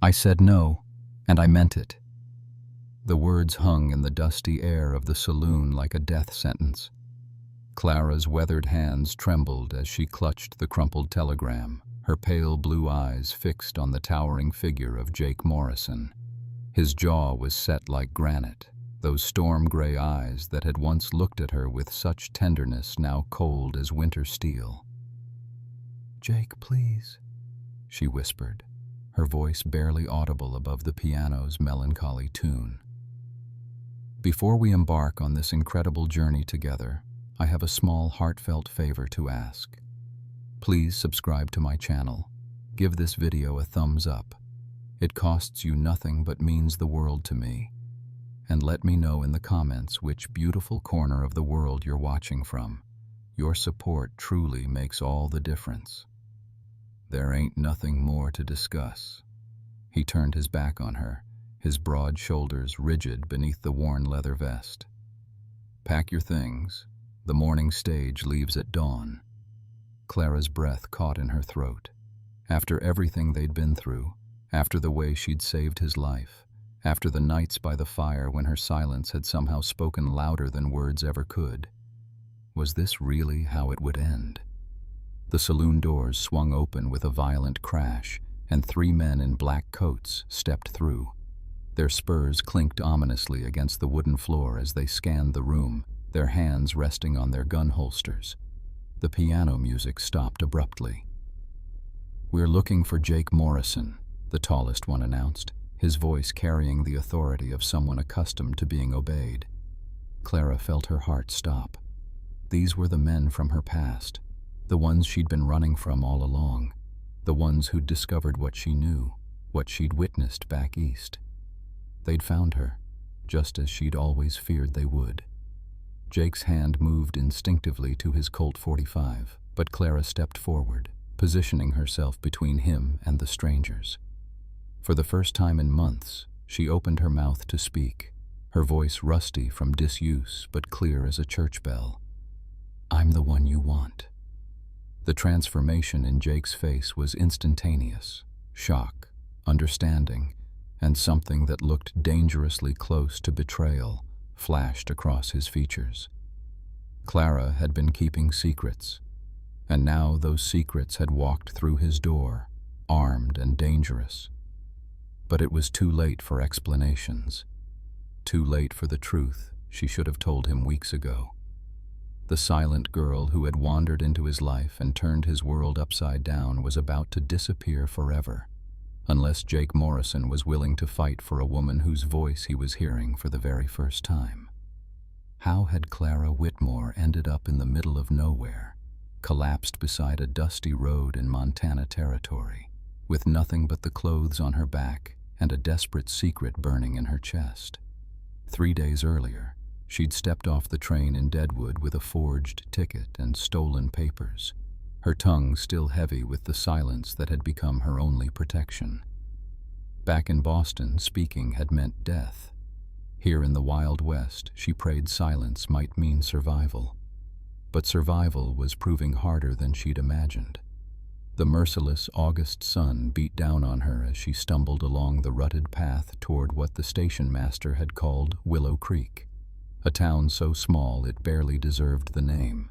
I said no, and I meant it. The words hung in the dusty air of the saloon like a death sentence. Clara's weathered hands trembled as she clutched the crumpled telegram, her pale blue eyes fixed on the towering figure of Jake Morrison. His jaw was set like granite, those storm-gray eyes that had once looked at her with such tenderness now cold as winter steel. "Jake, please," she whispered, her voice barely audible above the piano's melancholy tune. "Before we embark on this incredible journey together, I have a small heartfelt favor to ask. Please subscribe to my channel. Give this video a thumbs up. It costs you nothing but means the world to me. And let me know in the comments which beautiful corner of the world you're watching from. Your support truly makes all the difference." "There ain't nothing more to discuss." He turned his back on her, his broad shoulders rigid beneath the worn leather vest. "Pack your things. The morning stage leaves at dawn." Clara's breath caught in her throat. After everything they'd been through, after the way she'd saved his life, after the nights by the fire when her silence had somehow spoken louder than words ever could, was this really how it would end? The saloon doors swung open with a violent crash, and 3 men in black coats stepped through. Their spurs clinked ominously against the wooden floor as they scanned the room, their hands resting on their gun holsters. The piano music stopped abruptly. "We're looking for Jake Morrison," the tallest one announced, his voice carrying the authority of someone accustomed to being obeyed. Clara felt her heart stop. These were the men from her past, the ones she'd been running from all along, the ones who'd discovered what she knew, what she'd witnessed back east. They'd found her, just as she'd always feared they would. Jake's hand moved instinctively to his Colt .45, but Clara stepped forward, positioning herself between him and the strangers. For the first time in months, she opened her mouth to speak, her voice rusty from disuse but clear as a church bell. "I'm the one you want." The transformation in Jake's face was instantaneous. Shock, understanding, and something that looked dangerously close to betrayal flashed across his features. Clara had been keeping secrets, and now those secrets had walked through his door, armed and dangerous. But it was too late for explanations. Too late for the truth she should have told him weeks ago. The silent girl who had wandered into his life and turned his world upside down was about to disappear forever, unless Jake Morrison was willing to fight for a woman whose voice he was hearing for the very first time. How had Clara Whitmore ended up in the middle of nowhere, collapsed beside a dusty road in Montana territory, with nothing but the clothes on her back and a desperate secret burning in her chest? 3 days earlier, she'd stepped off the train in Deadwood with a forged ticket and stolen papers, her tongue still heavy with the silence that had become her only protection. Back in Boston, speaking had meant death. Here in the Wild West, she prayed silence might mean survival. But survival was proving harder than she'd imagined. The merciless August sun beat down on her as she stumbled along the rutted path toward what the station master had called Willow Creek, a town so small it barely deserved the name.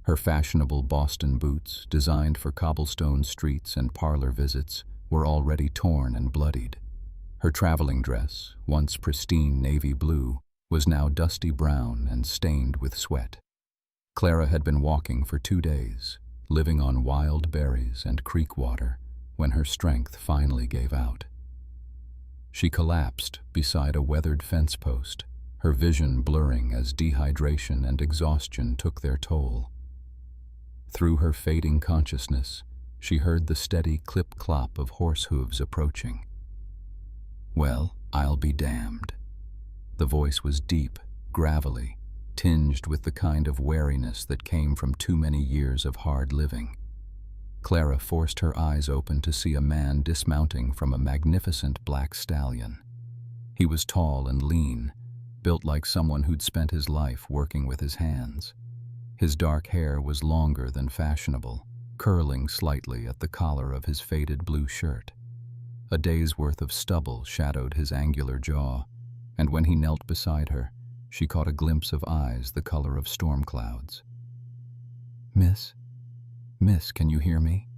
Her fashionable Boston boots, designed for cobblestone streets and parlor visits, were already torn and bloodied. Her traveling dress, once pristine navy blue, was now dusty brown and stained with sweat. Clara had been walking for 2 days, living on wild berries and creek water, when her strength finally gave out. She collapsed beside a weathered fence post, her vision blurring as dehydration and exhaustion took their toll. Through her fading consciousness, she heard the steady clip-clop of horse hooves approaching. "Well, I'll be damned." The voice was deep, gravelly, tinged with the kind of wariness that came from too many years of hard living. Clara forced her eyes open to see a man dismounting from a magnificent black stallion. He was tall and lean, built like someone who'd spent his life working with his hands. His dark hair was longer than fashionable, curling slightly at the collar of his faded blue shirt. A day's worth of stubble shadowed his angular jaw, and when he knelt beside her, she caught a glimpse of eyes the color of storm clouds. Miss, can you hear me?"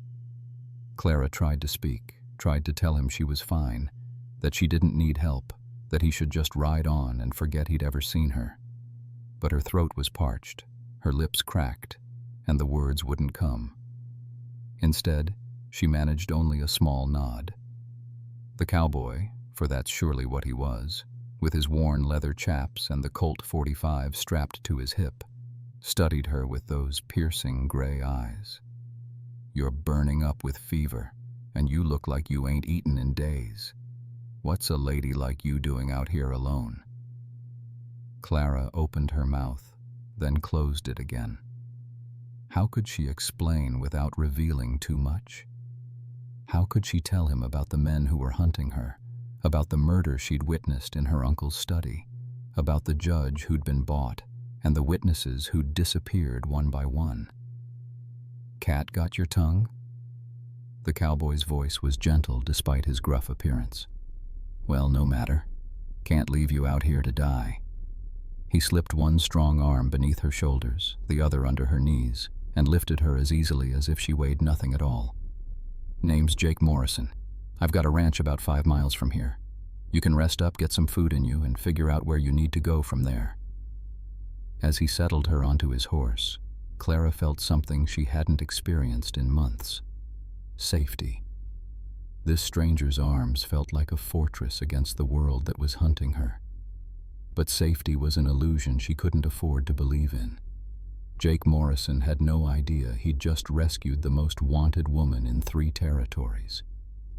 Clara tried to speak, tried to tell him she was fine, that she didn't need help, that he should just ride on and forget he'd ever seen her. But her throat was parched, her lips cracked, and the words wouldn't come. Instead, she managed only a small nod. The cowboy, for that's surely what he was, with his worn leather chaps and the Colt 45 strapped to his hip, studied her with those piercing gray eyes. "You're burning up with fever, and you look like you ain't eaten in days. What's a lady like you doing out here alone?" Clara opened her mouth, then closed it again. How could she explain without revealing too much? How could she tell him about the men who were hunting her, about the murder she'd witnessed in her uncle's study, about the judge who'd been bought, and the witnesses who'd disappeared one by one? "Cat got your tongue?" The cowboy's voice was gentle despite his gruff appearance. "Well, no matter. Can't leave you out here to die." He slipped one strong arm beneath her shoulders, the other under her knees, and lifted her as easily as if she weighed nothing at all. "Name's Jake Morrison. I've got a ranch about 5 miles from here. You can rest up, get some food in you, and figure out where you need to go from there." As he settled her onto his horse, Clara felt something she hadn't experienced in months. Safety. This stranger's arms felt like a fortress against the world that was hunting her. But safety was an illusion she couldn't afford to believe in. Jake Morrison had no idea he'd just rescued the most wanted woman in 3 territories.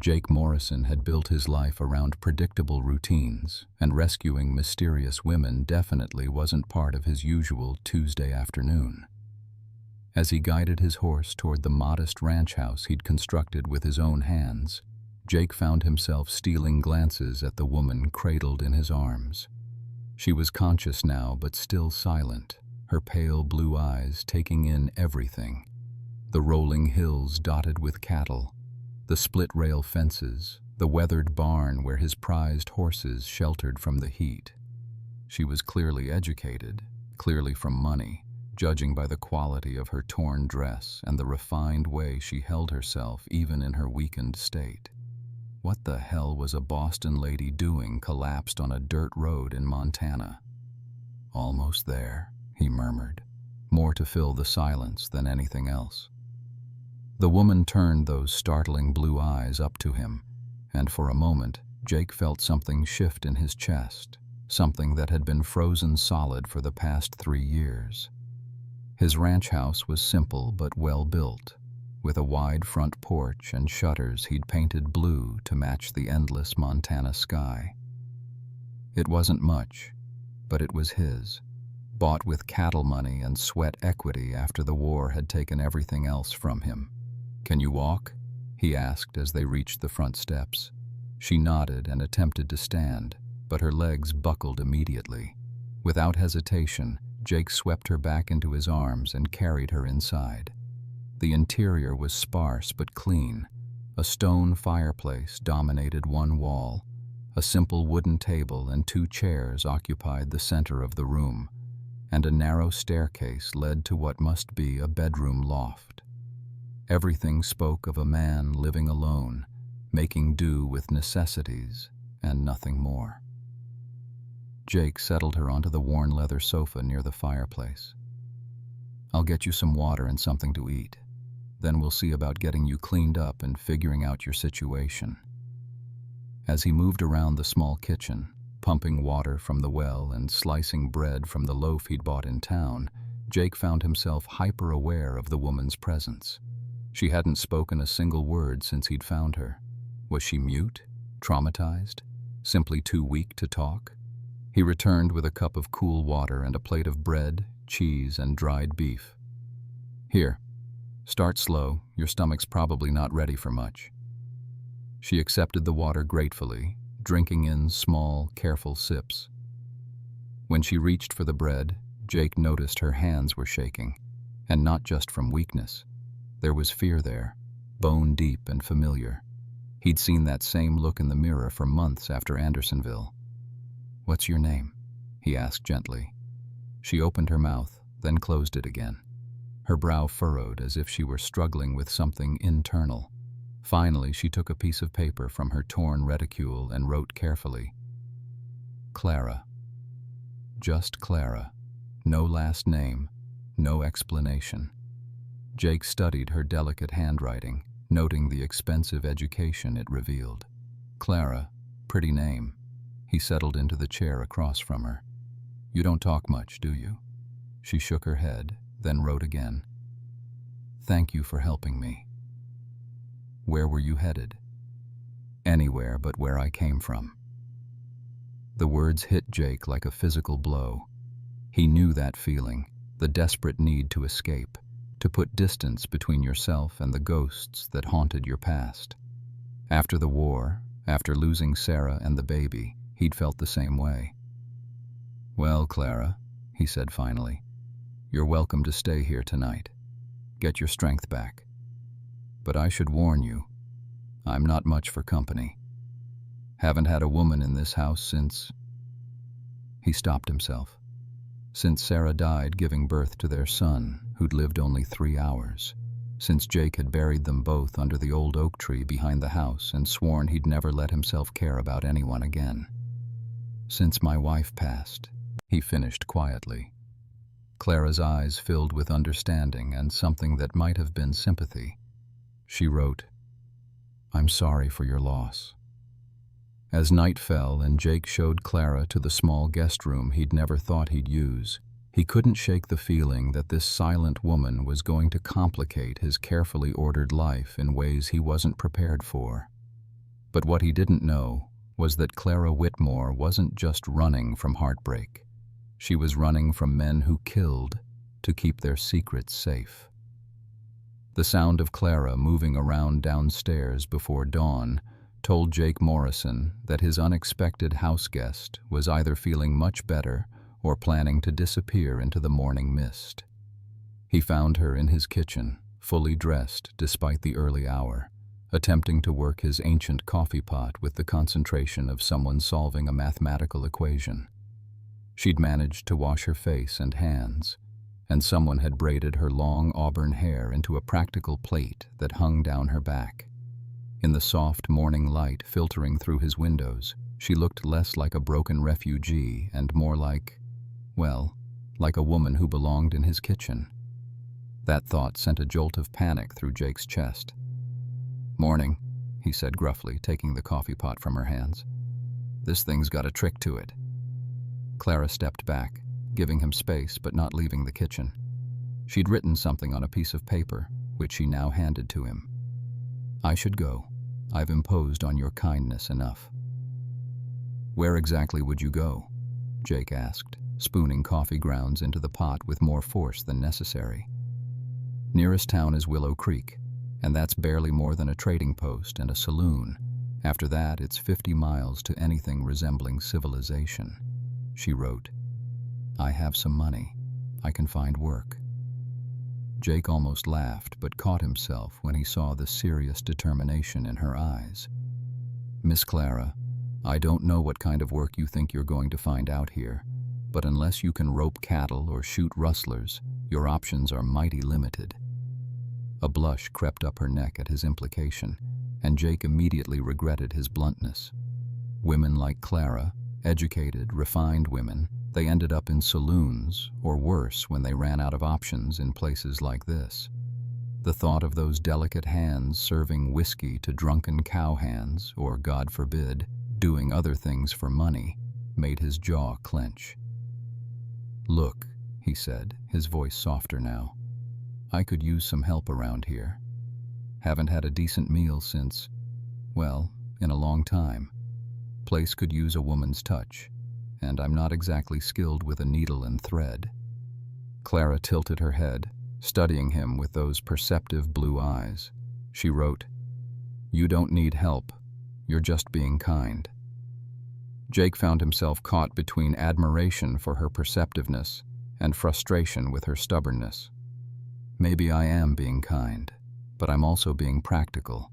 Jake Morrison had built his life around predictable routines, and rescuing mysterious women definitely wasn't part of his usual Tuesday afternoon. As he guided his horse toward the modest ranch house he'd constructed with his own hands, Jake found himself stealing glances at the woman cradled in his arms. She was conscious now, but still silent, her pale blue eyes taking in everything. The rolling hills dotted with cattle, the split-rail fences, the weathered barn where his prized horses sheltered from the heat. She was clearly educated, clearly from money, judging by the quality of her torn dress and the refined way she held herself even in her weakened state. What the hell was a Boston lady doing collapsed on a dirt road in Montana? "Almost there," he murmured, more to fill the silence than anything else. The woman turned those startling blue eyes up to him, and for a moment Jake felt something shift in his chest, something that had been frozen solid for the past 3 years. His ranch house was simple but well built, with a wide front porch and shutters he'd painted blue to match the endless Montana sky. It wasn't much, but it was his, bought with cattle money and sweat equity after the war had taken everything else from him. "Can you walk?" he asked as they reached the front steps. She nodded and attempted to stand, but her legs buckled immediately. Without hesitation, Jake swept her back into his arms and carried her inside. The interior was sparse but clean. A stone fireplace dominated one wall. A simple wooden table and 2 chairs occupied the center of the room, and a narrow staircase led to what must be a bedroom loft. Everything spoke of a man living alone, making do with necessities and nothing more. Jake settled her onto the worn leather sofa near the fireplace. "I'll get you some water and something to eat. Then we'll see about getting you cleaned up and figuring out your situation." As he moved around the small kitchen, pumping water from the well and slicing bread from the loaf he'd bought in town, Jake found himself hyper-aware of the woman's presence. She hadn't spoken a single word since he'd found her. Was she mute? Traumatized? Simply too weak to talk? He returned with a cup of cool water and a plate of bread, cheese, and dried beef. "Here. Start slow, your stomach's probably not ready for much." She accepted the water gratefully, drinking in small, careful sips. When she reached for the bread, Jake noticed her hands were shaking, and not just from weakness. There was fear there, bone deep and familiar. He'd seen that same look in the mirror for months after Andersonville. "What's your name?" he asked gently. She opened her mouth, then closed it again. Her brow furrowed as if she were struggling with something internal. Finally, she took a piece of paper from her torn reticule and wrote carefully, "Clara." Just Clara. No last name, no explanation. Jake studied her delicate handwriting, noting the expensive education it revealed. "Clara, pretty name." He settled into the chair across from her. "You don't talk much, do you?" She shook her head, then wrote again. "Thank you for helping me." "Where were you headed?" "Anywhere but where I came from." The words hit Jake like a physical blow. He knew that feeling, the desperate need to escape, to put distance between yourself and the ghosts that haunted your past. After the war, after losing Sarah and the baby, he'd felt the same way. "Well, Clara," he said finally, "you're welcome to stay here tonight. Get your strength back. But I should warn you, I'm not much for company. Haven't had a woman in this house since—" He stopped himself. Since Sarah died giving birth to their son, who'd lived only 3 hours. Since Jake had buried them both under the old oak tree behind the house and sworn he'd never let himself care about anyone again. "Since my wife passed," he finished quietly. Clara's eyes filled with understanding and something that might have been sympathy. She wrote, "I'm sorry for your loss." As night fell and Jake showed Clara to the small guest room he'd never thought he'd use, he couldn't shake the feeling that this silent woman was going to complicate his carefully ordered life in ways he wasn't prepared for. But what he didn't know was that Clara Whitmore wasn't just running from heartbreak. She was running from men who killed to keep their secrets safe. The sound of Clara moving around downstairs before dawn told Jake Morrison that his unexpected house guest was either feeling much better or planning to disappear into the morning mist. He found her in his kitchen, fully dressed despite the early hour, attempting to work his ancient coffee pot with the concentration of someone solving a mathematical equation. She'd managed to wash her face and hands, and someone had braided her long auburn hair into a practical plait that hung down her back. In the soft morning light filtering through his windows, she looked less like a broken refugee and more like, well, like a woman who belonged in his kitchen. That thought sent a jolt of panic through Jake's chest. "Morning," he said gruffly, taking the coffee pot from her hands. "This thing's got a trick to it." Clara stepped back, giving him space but not leaving the kitchen. She'd written something on a piece of paper, which she now handed to him. "I should go. I've imposed on your kindness enough." "Where exactly would you go?" Jake asked, spooning coffee grounds into the pot with more force than necessary. "Nearest town is Willow Creek, and that's barely more than a trading post and a saloon. After that, it's 50 miles to anything resembling civilization," she wrote. "I have some money. I can find work." Jake almost laughed, but caught himself when he saw the serious determination in her eyes. "Miss Clara, I don't know what kind of work you think you're going to find out here, but unless you can rope cattle or shoot rustlers, your options are mighty limited." A blush crept up her neck at his implication, and Jake immediately regretted his bluntness. Women like Clara, educated, refined women, they ended up in saloons, or worse when they ran out of options in places like this. The thought of those delicate hands serving whiskey to drunken cowhands, or, God forbid, doing other things for money, made his jaw clench. "Look," he said, his voice softer now, "I could use some help around here. Haven't had a decent meal since, well, in a long time. Place could use a woman's touch, and I'm not exactly skilled with a needle and thread." Clara tilted her head, studying him with those perceptive blue eyes. She wrote, "You don't need help. You're just being kind." Jake found himself caught between admiration for her perceptiveness and frustration with her stubbornness. "Maybe I am being kind, but I'm also being practical.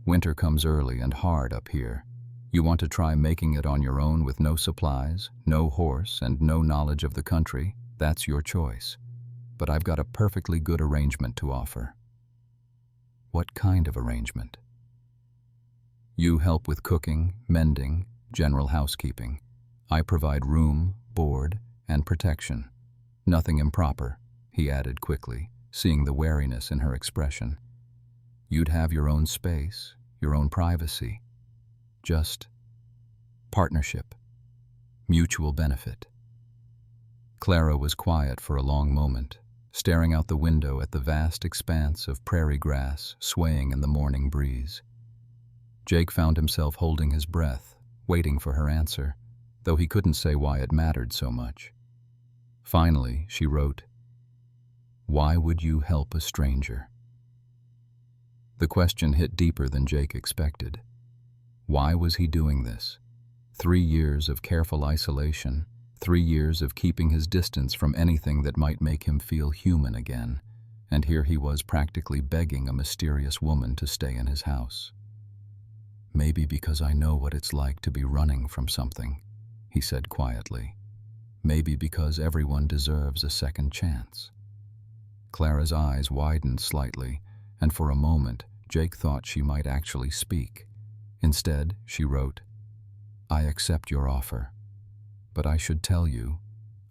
Winter comes early and hard up here. You want to try making it on your own with no supplies, no horse, and no knowledge of the country? That's your choice. But I've got a perfectly good arrangement to offer." "What kind of arrangement?" "You help with cooking, mending, general housekeeping. I provide room, board, and protection. Nothing improper," he added quickly, seeing the wariness in her expression. "You'd have your own space, your own privacy. Just partnership, mutual benefit." Clara was quiet for a long moment, staring out the window at the vast expanse of prairie grass swaying in the morning breeze. Jake found himself holding his breath, waiting for her answer, though he couldn't say why it mattered so much. Finally, she wrote, "Why would you help a stranger?" The question hit deeper than Jake expected. Why was he doing this? 3 years of careful isolation, 3 years of keeping his distance from anything that might make him feel human again, and here he was practically begging a mysterious woman to stay in his house. "Maybe because I know what it's like to be running from something," he said quietly. "Maybe because everyone deserves a second chance." Clara's eyes widened slightly, and for a moment Jake thought she might actually speak. Instead, she wrote, "I accept your offer, but I should tell you,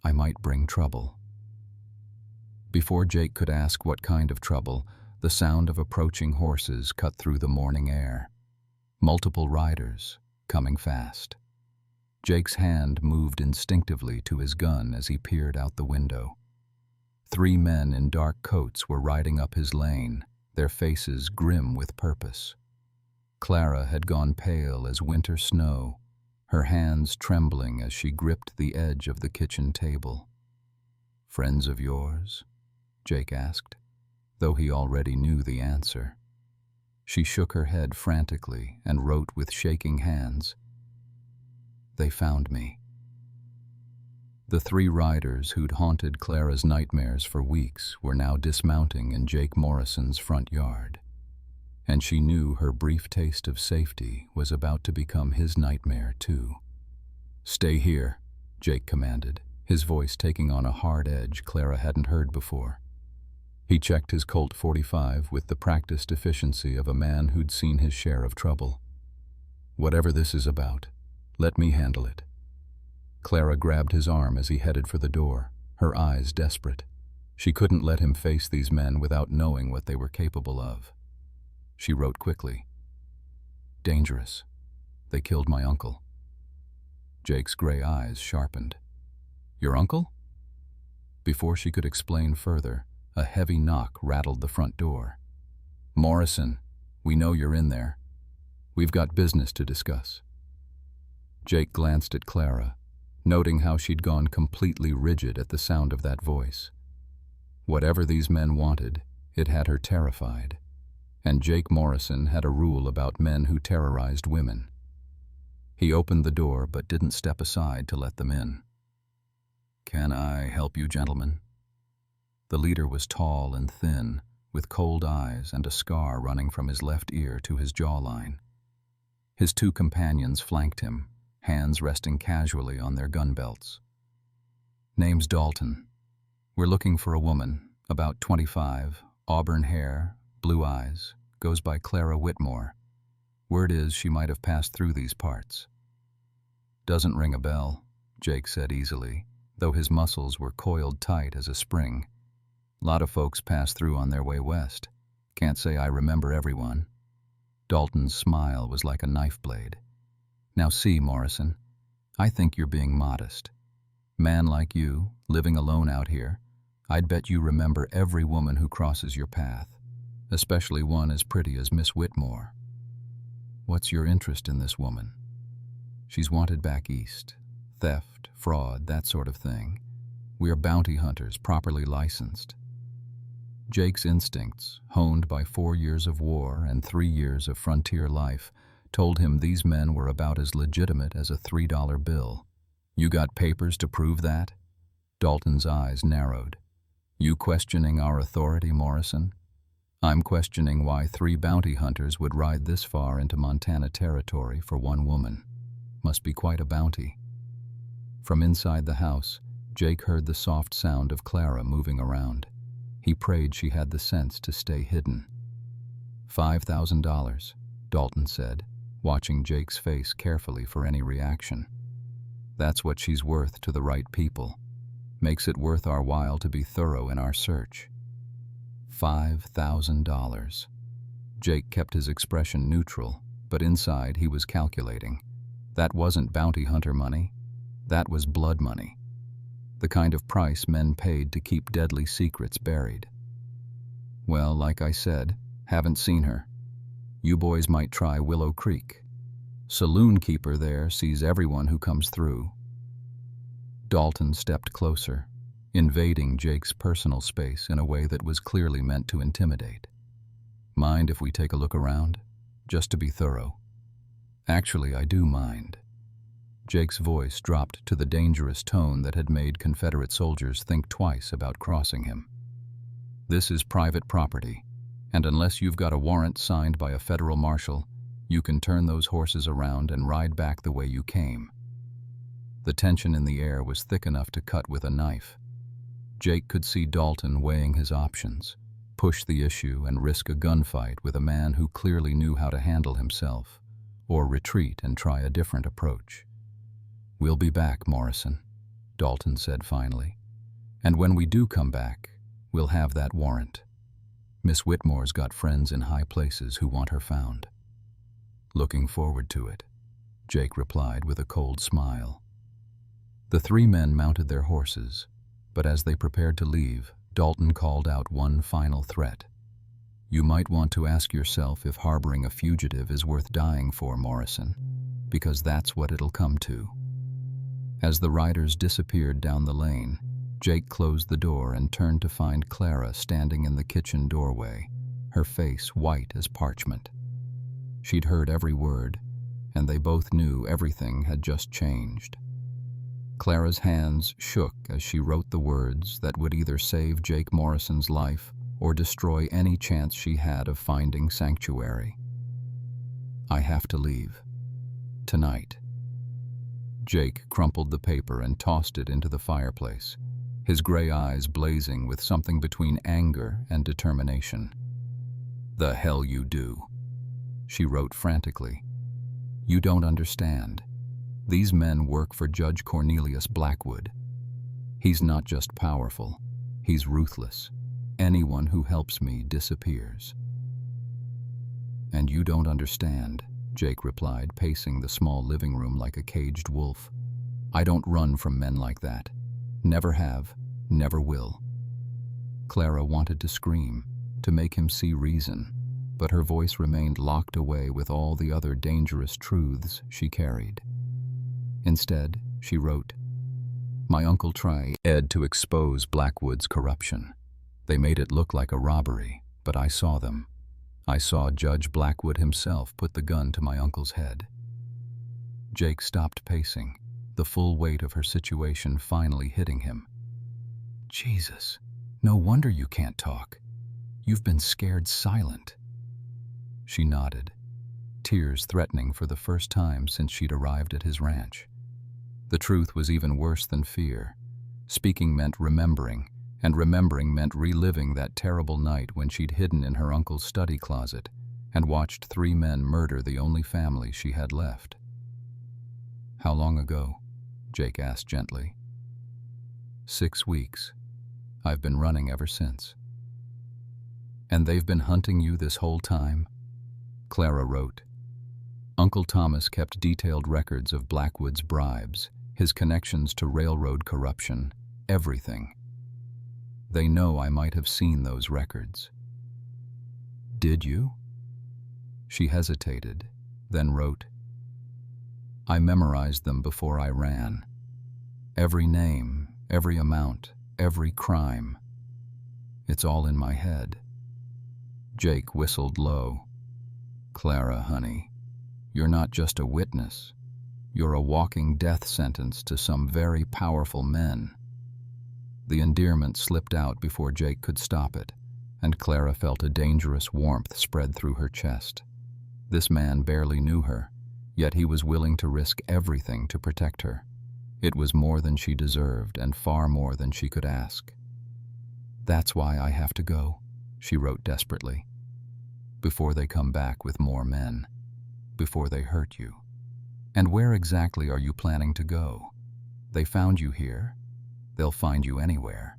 I might bring trouble." Before Jake could ask what kind of trouble, the sound of approaching horses cut through the morning air. Multiple riders, coming fast. Jake's hand moved instinctively to his gun as he peered out the window. 3 men in dark coats were riding up his lane, their faces grim with purpose. Clara had gone pale as winter snow, her hands trembling as she gripped the edge of the kitchen table. "Friends of yours?" Jake asked, though he already knew the answer. She shook her head frantically and wrote with shaking hands, "They found me." The 3 riders who'd haunted Clara's nightmares for weeks were now dismounting in Jake Morrison's front yard, and she knew her brief taste of safety was about to become his nightmare too. "Stay here," Jake commanded, his voice taking on a hard edge Clara hadn't heard before. He checked his Colt .45 with the practiced efficiency of a man who'd seen his share of trouble. "Whatever this is about, let me handle it." Clara grabbed his arm as he headed for the door, her eyes desperate. She couldn't let him face these men without knowing what they were capable of. She wrote quickly, "Dangerous. They killed my uncle." Jake's gray eyes sharpened. "Your uncle?" Before she could explain further, a heavy knock rattled the front door. "Morrison, we know you're in there. We've got business to discuss." Jake glanced at Clara, noting how she'd gone completely rigid at the sound of that voice. Whatever these men wanted, it had her terrified, and Jake Morrison had a rule about men who terrorized women. He opened the door but didn't step aside to let them in. "Can I help you, gentlemen?" The leader was tall and thin, with cold eyes and a scar running from his left ear to his jawline. His 2 companions flanked him, hands resting casually on their gun belts. "Name's Dalton. We're looking for a woman, about 25, auburn hair, blue eyes, goes by Clara Whitmore. Word is she might have passed through these parts." "Doesn't ring a bell," Jake said easily, though his muscles were coiled tight as a spring. "Lot of folks pass through on their way west. Can't say I remember everyone." Dalton's smile was like a knife blade. "Now see, Morrison, I think you're being modest. Man like you, living alone out here, I'd bet you remember every woman who crosses your path, especially one as pretty as Miss Whitmore. What's your interest in this woman? She's wanted back east. Theft, fraud, that sort of thing. We're bounty hunters, properly licensed." Jake's instincts, honed by 4 years of war and 3 years of frontier life, told him these men were about as legitimate as a $3 bill. "You got papers to prove that?" Dalton's eyes narrowed. "You questioning our authority, Morrison?" I'm questioning why 3 bounty hunters would ride this far into Montana territory for one woman. Must be quite a bounty. From inside the house, Jake heard the soft sound of Clara moving around. He prayed she had the sense to stay hidden. $5,000, Dalton said, watching Jake's face carefully for any reaction. That's what she's worth to the right people. Makes it worth our while to be thorough in our search. $5,000. Jake kept his expression neutral, but inside he was calculating. That wasn't bounty hunter money. That was blood money. The kind of price men paid to keep deadly secrets buried. Well, like I said, haven't seen her. You boys might try Willow Creek. Saloon keeper there sees everyone who comes through. Dalton stepped closer, invading Jake's personal space in a way that was clearly meant to intimidate. Mind if we take a look around? Just to be thorough. Actually, I do mind. Jake's voice dropped to the dangerous tone that had made Confederate soldiers think twice about crossing him. This is private property, and unless you've got a warrant signed by a federal marshal, you can turn those horses around and ride back the way you came. The tension in the air was thick enough to cut with a knife. Jake could see Dalton weighing his options, push the issue and risk a gunfight with a man who clearly knew how to handle himself, or retreat and try a different approach. "We'll be back, Morrison," Dalton said finally. "And when we do come back, we'll have that warrant. Miss Whitmore's got friends in high places who want her found." "Looking forward to it," Jake replied with a cold smile. The 3 men mounted their horses, but as they prepared to leave, Dalton called out one final threat. "You might want to ask yourself if harboring a fugitive is worth dying for, Morrison, because that's what it'll come to." As the riders disappeared down the lane, Jake closed the door and turned to find Clara standing in the kitchen doorway, her face white as parchment. She'd heard every word, and they both knew everything had just changed. Clara's hands shook as she wrote the words that would either save Jake Morrison's life or destroy any chance she had of finding sanctuary. "I have to leave. Tonight." Jake crumpled the paper and tossed it into the fireplace, his gray eyes blazing with something between anger and determination. "The hell you do," she wrote frantically. "You don't understand. These men work for Judge Cornelius Blackwood. He's not just powerful, he's ruthless. Anyone who helps me disappears." "And you don't understand," Jake replied, pacing the small living room like a caged wolf. "I don't run from men like that. Never have, never will." Clara wanted to scream, to make him see reason, but her voice remained locked away with all the other dangerous truths she carried. Instead, she wrote, "My uncle tried to expose Blackwood's corruption. They made it look like a robbery, but I saw them. I saw Judge Blackwood himself put the gun to my uncle's head." Jake stopped pacing, the full weight of her situation finally hitting him. "Jesus, no wonder you can't talk. You've been scared silent." She nodded, tears threatening for the first time since she'd arrived at his ranch. The truth was even worse than fear. Speaking meant remembering, and remembering meant reliving that terrible night when she'd hidden in her uncle's study closet and watched 3 men murder the only family she had left. "How long ago?" Jake asked gently. 6 weeks. I've been running ever since." "And they've been hunting you this whole time?" Clara wrote. Uncle Thomas kept detailed records of Blackwood's bribes, his connections to railroad corruption, everything. "They know I might have seen those records." "Did you?" She hesitated, then wrote, "I memorized them before I ran. Every name, every amount, every crime. It's all in my head." Jake whistled low. "Clara, honey, you're not just a witness. You're a walking death sentence to some very powerful men." The endearment slipped out before Jake could stop it. and Clara felt a dangerous warmth spread through her chest. This man barely knew her, yet he was willing to risk everything to protect her. It was more than she deserved and far more than she could ask. "That's why I have to go," she wrote desperately. "Before they come back with more men. Before they hurt you. And where exactly are you planning to go? They found you here. They'll find you anywhere."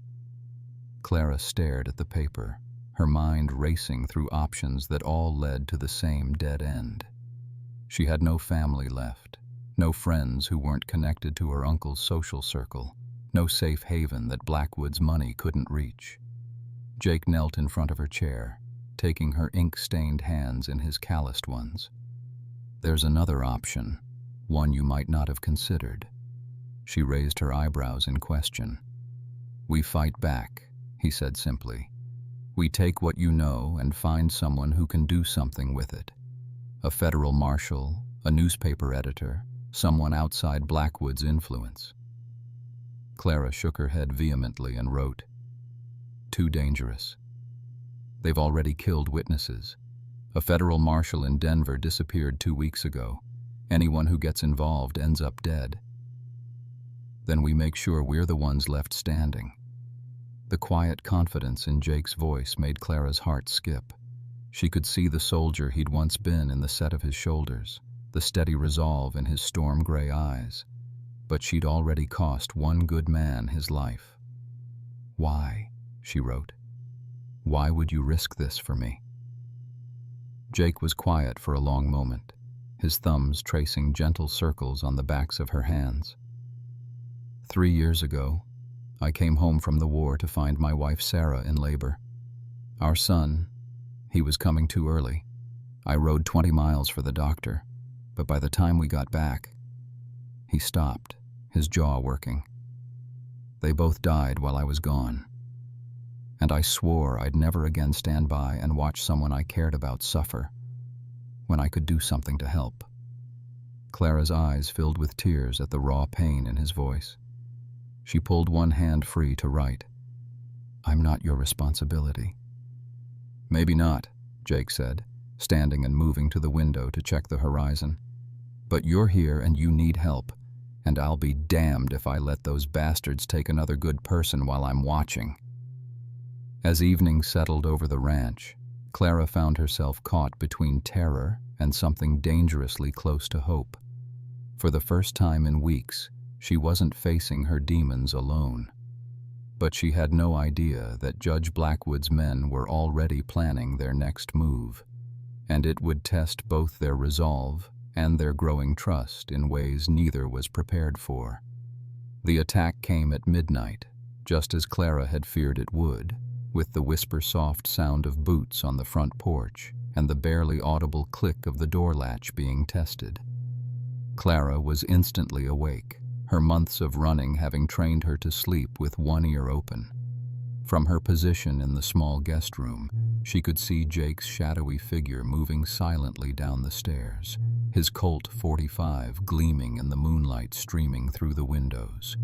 Clara stared at the paper, her mind racing through options that all led to the same dead end. She had no family left, no friends who weren't connected to her uncle's social circle, no safe haven that Blackwood's money couldn't reach. Jake knelt in front of her chair, taking her ink-stained hands in his calloused ones. "There's another option, one you might not have considered." She raised her eyebrows in question. "We fight back," he said simply. "We take what you know and find someone who can do something with it. A federal marshal, a newspaper editor, someone outside Blackwood's influence." Clara shook her head vehemently and wrote, "Too dangerous. They've already killed witnesses. A federal marshal in Denver disappeared 2 weeks ago. Anyone who gets involved ends up dead. Then we make sure we're the ones left standing." The quiet confidence in Jake's voice made Clara's heart skip. She could see the soldier he'd once been in the set of his shoulders, the steady resolve in his storm-gray eyes. But she'd already cost one good man his life. "Why?" she wrote. "Why would you risk this for me?" Jake was quiet for a long moment, his thumbs tracing gentle circles on the backs of her hands. 3 years ago, I came home from the war to find my wife Sarah in labor. Our son, he was coming too early. I rode 20 miles for the doctor, but by the time we got back, he stopped, his jaw working. They both died while I was gone. And I swore I'd never again stand by and watch someone I cared about suffer, when I could do something to help." Clara's eyes filled with tears at the raw pain in his voice. She pulled one hand free to write, "I'm not your responsibility." "Maybe not," Jake said, standing and moving to the window to check the horizon. "But you're here and you need help, and I'll be damned if I let those bastards take another good person while I'm watching." As evening settled over the ranch, Clara found herself caught between terror and something dangerously close to hope. For the first time in weeks, she wasn't facing her demons alone. But she had no idea that Judge Blackwood's men were already planning their next move, and it would test both their resolve and their growing trust in ways neither was prepared for. The attack came at midnight, just as Clara had feared it would, with the whisper-soft sound of boots on the front porch and the barely audible click of the door latch being tested. Clara was instantly awake, her months of running having trained her to sleep with one ear open. From her position in the small guest room, she could see Jake's shadowy figure moving silently down the stairs, his Colt .45 gleaming in the moonlight streaming through the windows.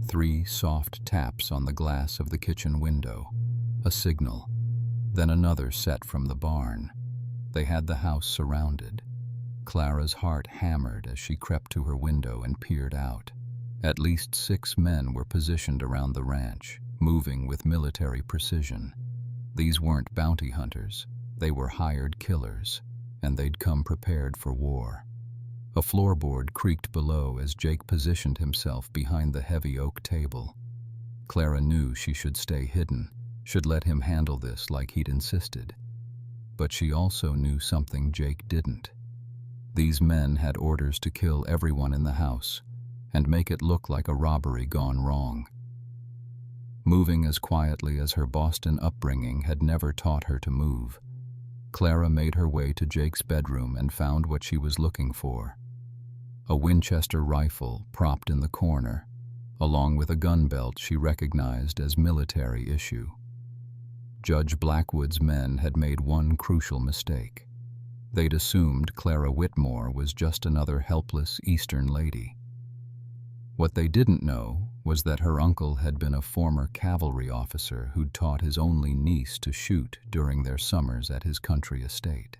3 soft taps on the glass of the kitchen window, a signal, then another set from the barn. They had the house surrounded. Clara's heart hammered as she crept to her window and peered out. At least 6 men were positioned around the ranch, moving with military precision. These weren't bounty hunters, they were hired killers, and they'd come prepared for war. A floorboard creaked below as Jake positioned himself behind the heavy oak table. Clara knew she should stay hidden, should let him handle this like he'd insisted. But she also knew something Jake didn't. These men had orders to kill everyone in the house and make it look like a robbery gone wrong. Moving as quietly as her Boston upbringing had never taught her to move, Clara made her way to Jake's bedroom and found what she was looking for. A Winchester rifle propped in the corner, along with a gun belt she recognized as military issue. Judge Blackwood's men had made one crucial mistake. They'd assumed Clara Whitmore was just another helpless Eastern lady. What they didn't know was that her uncle had been a former cavalry officer who'd taught his only niece to shoot during their summers at his country estate.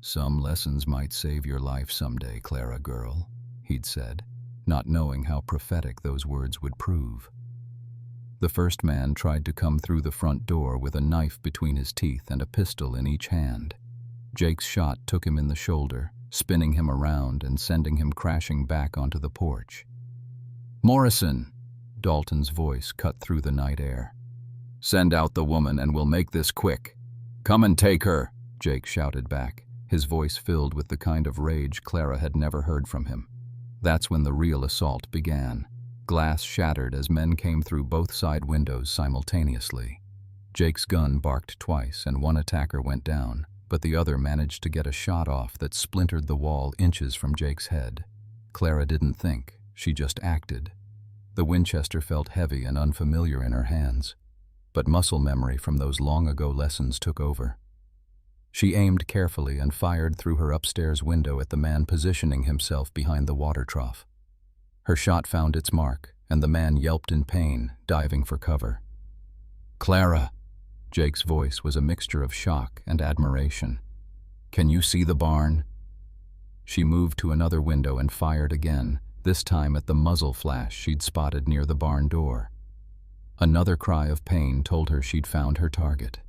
"Some lessons might save your life someday, Clara girl," he'd said, not knowing how prophetic those words would prove. The first man tried to come through the front door with a knife between his teeth and a pistol in each hand. Jake's shot took him in the shoulder, spinning him around and sending him crashing back onto the porch. "Morrison!" Dalton's voice cut through the night air. "Send out the woman and we'll make this quick." "Come and take her," Jake shouted back, his voice filled with the kind of rage Clara had never heard from him. That's when the real assault began. Glass shattered as men came through both side windows simultaneously. Jake's gun barked twice and one attacker went down, but the other managed to get a shot off that splintered the wall inches from Jake's head. Clara didn't think, she just acted. The Winchester felt heavy and unfamiliar in her hands, but muscle memory from those long-ago lessons took over. She aimed carefully and fired through her upstairs window at the man positioning himself behind the water trough. Her shot found its mark, and the man yelped in pain, diving for cover. "Clara!" Jake's voice was a mixture of shock and admiration. "Can you see the barn?" She moved to another window and fired again, this time at the muzzle flash she'd spotted near the barn door. Another cry of pain told her she'd found her target.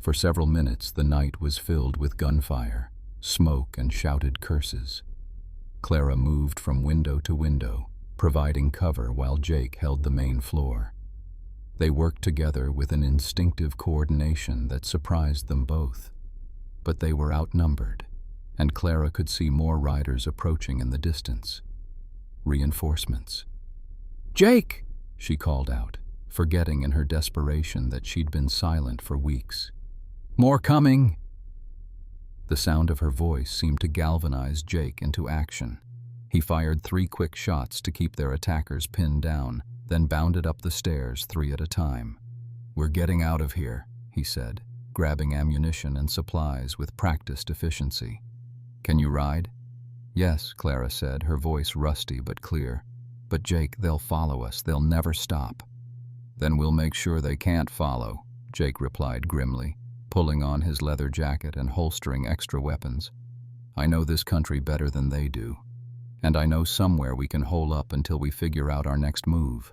For several minutes, the night was filled with gunfire, smoke, and shouted curses. Clara moved from window to window, providing cover while Jake held the main floor. They worked together with an instinctive coordination that surprised them both. But they were outnumbered, and Clara could see more riders approaching in the distance. Reinforcements. "Jake!" she called out, forgetting in her desperation that she'd been silent for weeks. "More coming!" The sound of her voice seemed to galvanize Jake into action. He fired 3 quick shots to keep their attackers pinned down, then bounded up the stairs 3 at a time. "We're getting out of here," he said, grabbing ammunition and supplies with practiced efficiency. "Can you ride?" "Yes," Clara said, her voice rusty but clear. "But Jake, they'll follow us. They'll never stop." "Then we'll make sure they can't follow," Jake replied grimly, pulling on his leather jacket and holstering extra weapons. "I know this country better than they do, and I know somewhere we can hole up until we figure out our next move."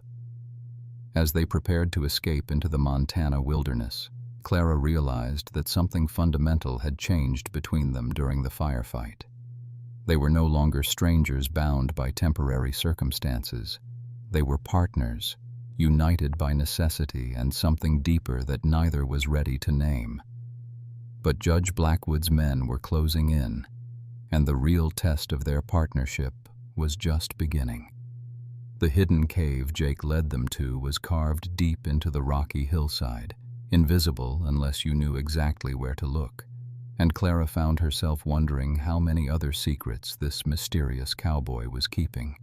As they prepared to escape into the Montana wilderness, Clara realized that something fundamental had changed between them during the firefight. They were no longer strangers bound by temporary circumstances. They were partners, united by necessity and something deeper that neither was ready to name. But Judge Blackwood's men were closing in, and the real test of their partnership was just beginning. The hidden cave Jake led them to was carved deep into the rocky hillside, invisible unless you knew exactly where to look, and Clara found herself wondering how many other secrets this mysterious cowboy was keeping.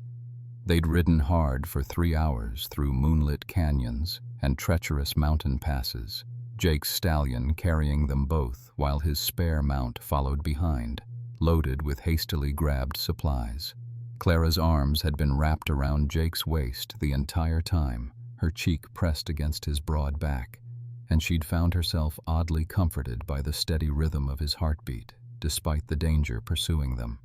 They'd ridden hard for 3 hours through moonlit canyons and treacherous mountain passes, Jake's stallion carrying them both while his spare mount followed behind, loaded with hastily grabbed supplies. Clara's arms had been wrapped around Jake's waist the entire time, her cheek pressed against his broad back, and she'd found herself oddly comforted by the steady rhythm of his heartbeat, despite the danger pursuing them.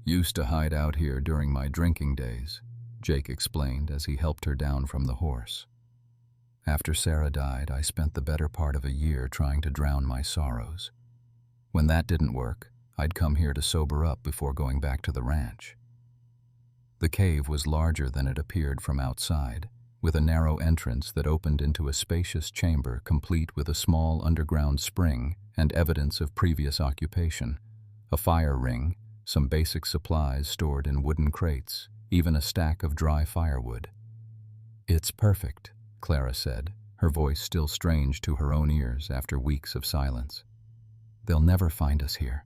"Used to hide out here during my drinking days," Jake explained as he helped her down from the horse. "After Sarah died, I spent the better part of a year trying to drown my sorrows. When that didn't work, I'd come here to sober up before going back to the ranch." The cave was larger than it appeared from outside, with a narrow entrance that opened into a spacious chamber complete with a small underground spring and evidence of previous occupation, a fire ring, some basic supplies stored in wooden crates, even a stack of dry firewood. "It's perfect," Clara said, her voice still strange to her own ears after weeks of silence. "They'll never find us here."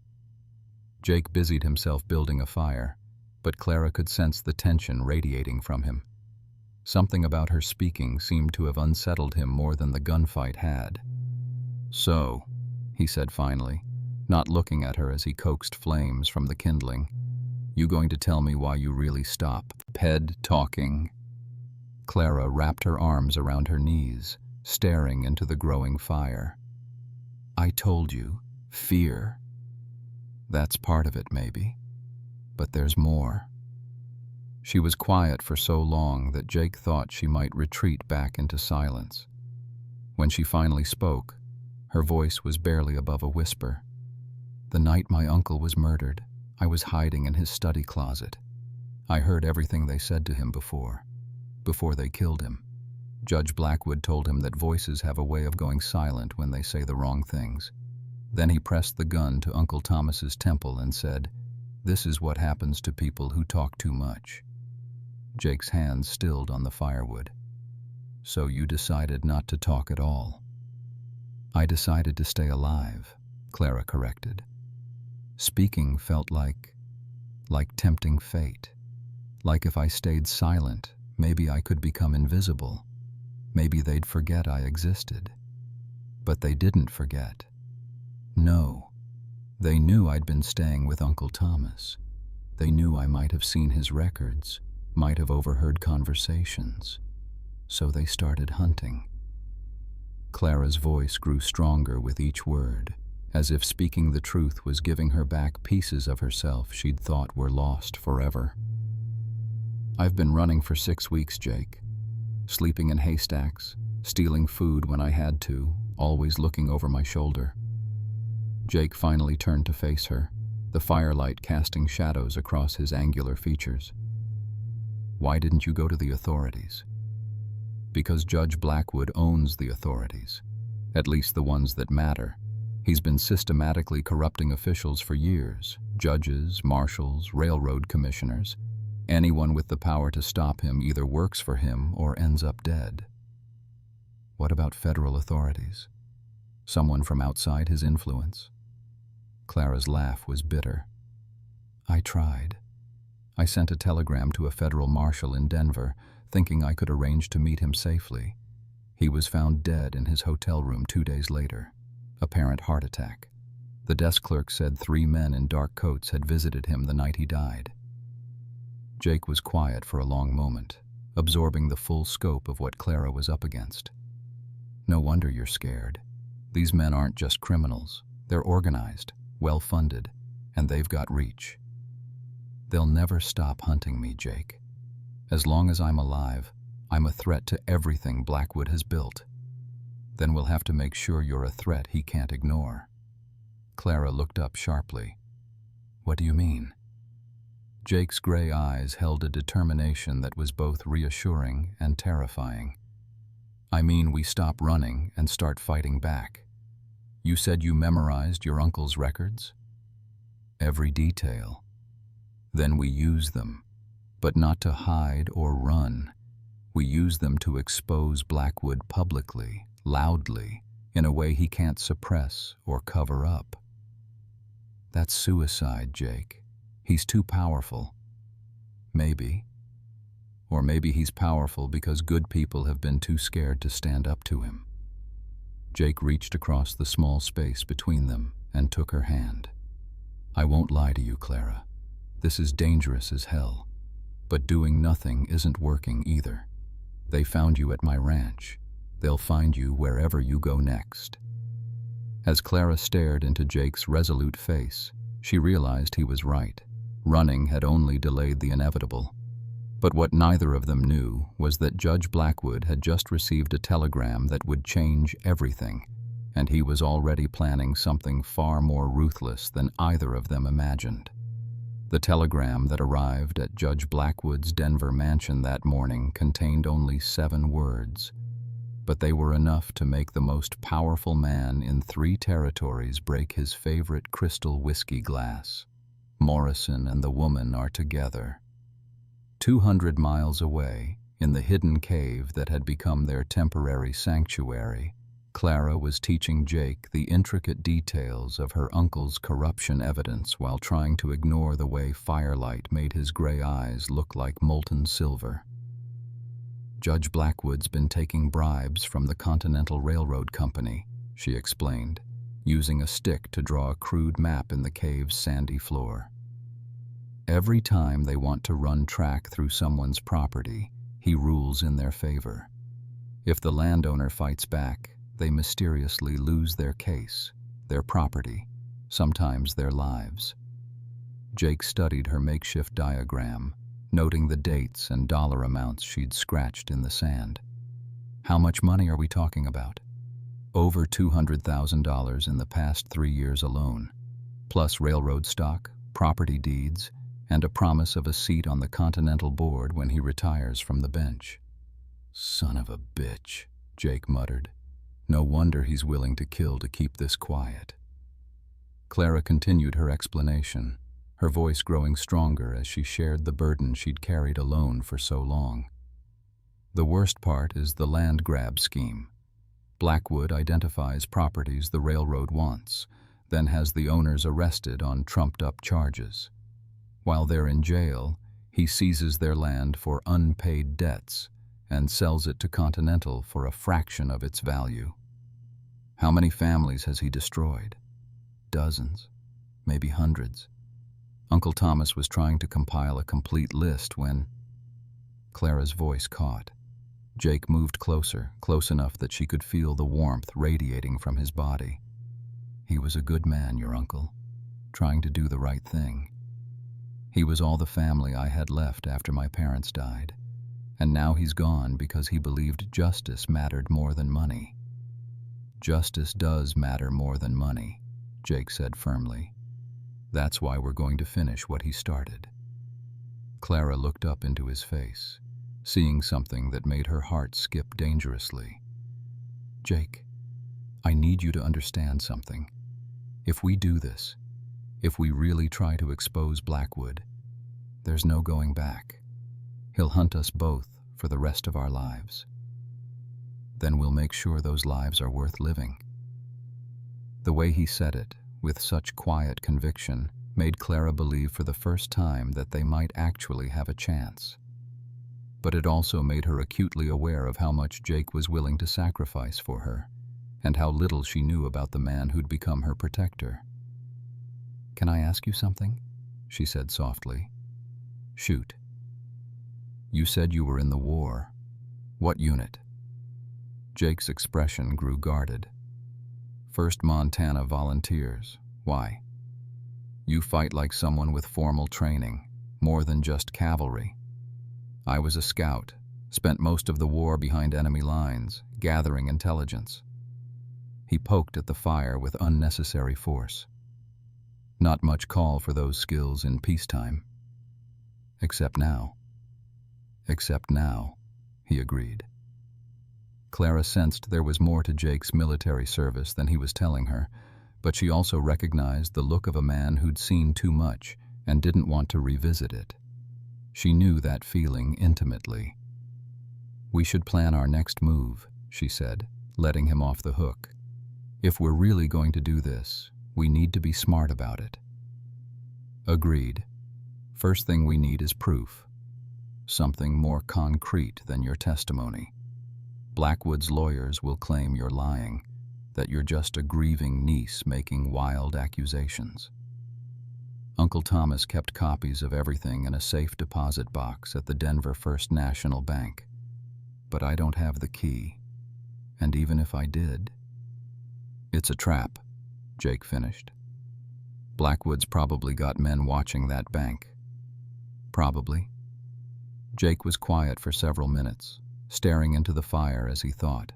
Jake busied himself building a fire, but Clara could sense the tension radiating from him. Something about her speaking seemed to have unsettled him more than the gunfight had. "So," he said finally, not looking at her as he coaxed flames from the kindling, You going to tell me why you really stop? Ped talking. Clara wrapped her arms around her knees, staring into the growing fire. I told you, fear. That's part of it, maybe. But there's more. She was quiet for so long that Jake thought she might retreat back into silence. When she finally spoke, her voice was barely above a whisper. The night my uncle was murdered, I was hiding in his study closet. I heard everything they said to him before they killed him. Judge Blackwood told him that voices have a way of going silent when they say the wrong things. Then he pressed the gun to Uncle Thomas's temple and said, "This is what happens to people who talk too much." Jake's hands stilled on the firewood. So you decided not to talk at all? I decided to stay alive, Clara corrected. Speaking felt like tempting fate. Like if I stayed silent, maybe I could become invisible. Maybe they'd forget I existed. But they didn't forget. No. They knew I'd been staying with Uncle Thomas. They knew I might have seen his records, might have overheard conversations. So they started hunting. Clara's voice grew stronger with each word, as if speaking the truth was giving her back pieces of herself she'd thought were lost forever. I've been running for 6 weeks, Jake. Sleeping in haystacks, stealing food when I had to, always looking over my shoulder. Jake finally turned to face her, the firelight casting shadows across his angular features. Why didn't you go to the authorities? Because Judge Blackwood owns the authorities, at least the ones that matter. He's been systematically corrupting officials for years, judges, marshals, railroad commissioners. Anyone with the power to stop him either works for him or ends up dead. What about federal authorities? Someone from outside his influence? Clara's laugh was bitter. I tried. I sent a telegram to a federal marshal in Denver, thinking I could arrange to meet him safely. He was found dead in his hotel room 2 days later. Apparent heart attack. The desk clerk said 3 men in dark coats had visited him the night he died. Jake was quiet for a long moment, absorbing the full scope of what Clara was up against. No wonder you're scared. These men aren't just criminals. They're organized, well-funded, and they've got reach. They'll never stop hunting me, Jake. As long as I'm alive, I'm a threat to everything Blackwood has built. Then we'll have to make sure you're a threat he can't ignore. Clara looked up sharply. What do you mean? Jake's gray eyes held a determination that was both reassuring and terrifying. I mean, we stop running and start fighting back. You said you memorized your uncle's records? Every detail. Then we use them, but not to hide or run. We use them to expose Blackwood publicly, loudly, in a way he can't suppress or cover up. That's suicide, Jake. He's too powerful. Maybe. Or maybe he's powerful because good people have been too scared to stand up to him. Jake reached across the small space between them and took her hand. I won't lie to you, Clara. This is dangerous as hell. But doing nothing isn't working either. They found you at my ranch. They'll find you wherever you go next. As Clara stared into Jake's resolute face, she realized he was right. Running had only delayed the inevitable. But what neither of them knew was that Judge Blackwood had just received a telegram that would change everything, and he was already planning something far more ruthless than either of them imagined. The telegram that arrived at Judge Blackwood's Denver mansion that morning contained only 7 words, but they were enough to make the most powerful man in 3 territories break his favorite crystal whiskey glass. Morrison and the woman are together. 200 miles away, in the hidden cave that had become their temporary sanctuary, Clara was teaching Jake the intricate details of her uncle's corruption evidence while trying to ignore the way firelight made his gray eyes look like molten silver. Judge Blackwood's been taking bribes from the Continental Railroad Company, she explained, using a stick to draw a crude map in the cave's sandy floor. Every time they want to run track through someone's property, he rules in their favor. If the landowner fights back, they mysteriously lose their case, their property, sometimes their lives. Jake studied her makeshift diagram, noting the dates and dollar amounts she'd scratched in the sand. How much money are we talking about? Over $200,000 in the past 3 years alone, plus railroad stock, property deeds, and a promise of a seat on the Continental Board when he retires from the bench. Son of a bitch, Jake muttered. No wonder he's willing to kill to keep this quiet. Clara continued her explanation, her voice growing stronger as she shared the burden she'd carried alone for so long. The worst part is the land grab scheme. Blackwood identifies properties the railroad wants, then has the owners arrested on trumped-up charges. While they're in jail, he seizes their land for unpaid debts and sells it to Continental for a fraction of its value. How many families has he destroyed? Dozens, maybe hundreds. Uncle Thomas was trying to compile a complete list when Clara's voice caught. Jake moved closer, close enough that she could feel the warmth radiating from his body. He was a good man, your uncle, trying to do the right thing. He was all the family I had left after my parents died, and now he's gone because he believed justice mattered more than money. Justice does matter more than money, Jake said firmly. That's why we're going to finish what he started. Clara looked up into his face, seeing something that made her heart skip dangerously. Jake, I need you to understand something. If we do this, if we really try to expose Blackwood, there's no going back. He'll hunt us both for the rest of our lives. Then we'll make sure those lives are worth living. The way he said it, with such quiet conviction, made Clara believe for the first time that they might actually have a chance. But it also made her acutely aware of how much Jake was willing to sacrifice for her, and how little she knew about the man who'd become her protector. Can I ask you something? She said softly. Shoot. You said you were in the war. What unit? Jake's expression grew guarded. 1st Montana Volunteers. Why? You fight like someone with formal training, more than just cavalry. I was a scout, spent most of the war behind enemy lines, gathering intelligence. He poked at the fire with unnecessary force. Not much call for those skills in peacetime. Except now. Except now, he agreed. Clara sensed there was more to Jake's military service than he was telling her, but she also recognized the look of a man who'd seen too much and didn't want to revisit it. She knew that feeling intimately. We should plan our next move, she said, letting him off the hook. If we're really going to do this, we need to be smart about it. Agreed. First thing we need is proof. Something more concrete than your testimony. Blackwood's lawyers will claim you're lying, that you're just a grieving niece making wild accusations. Uncle Thomas kept copies of everything in a safe deposit box at the Denver First National Bank. But I don't have the key. And even if I did... It's a trap, Jake finished. Blackwood's probably got men watching that bank. Probably. Jake was quiet for several minutes, staring into the fire as he thought.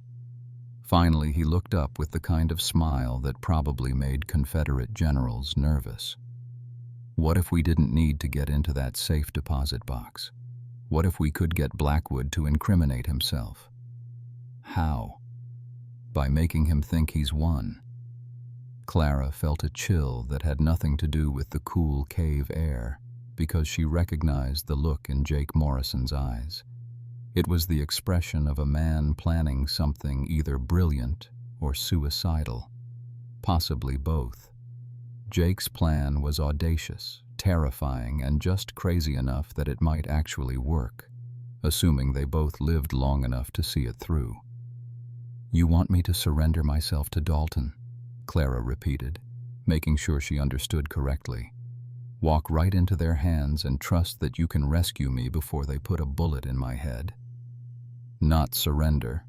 Finally, he looked up with the kind of smile that probably made Confederate generals nervous. What if we didn't need to get into that safe deposit box? What if we could get Blackwood to incriminate himself? How? By making him think he's won. Clara felt a chill that had nothing to do with the cool cave air, because she recognized the look in Jake Morrison's eyes. It was the expression of a man planning something either brilliant or suicidal, possibly both. Jake's plan was audacious, terrifying, and just crazy enough that it might actually work, assuming they both lived long enough to see it through. You want me to surrender myself to Dalton? Clara repeated, making sure she understood correctly. Walk right into their hands and trust that you can rescue me before they put a bullet in my head." "Not surrender,"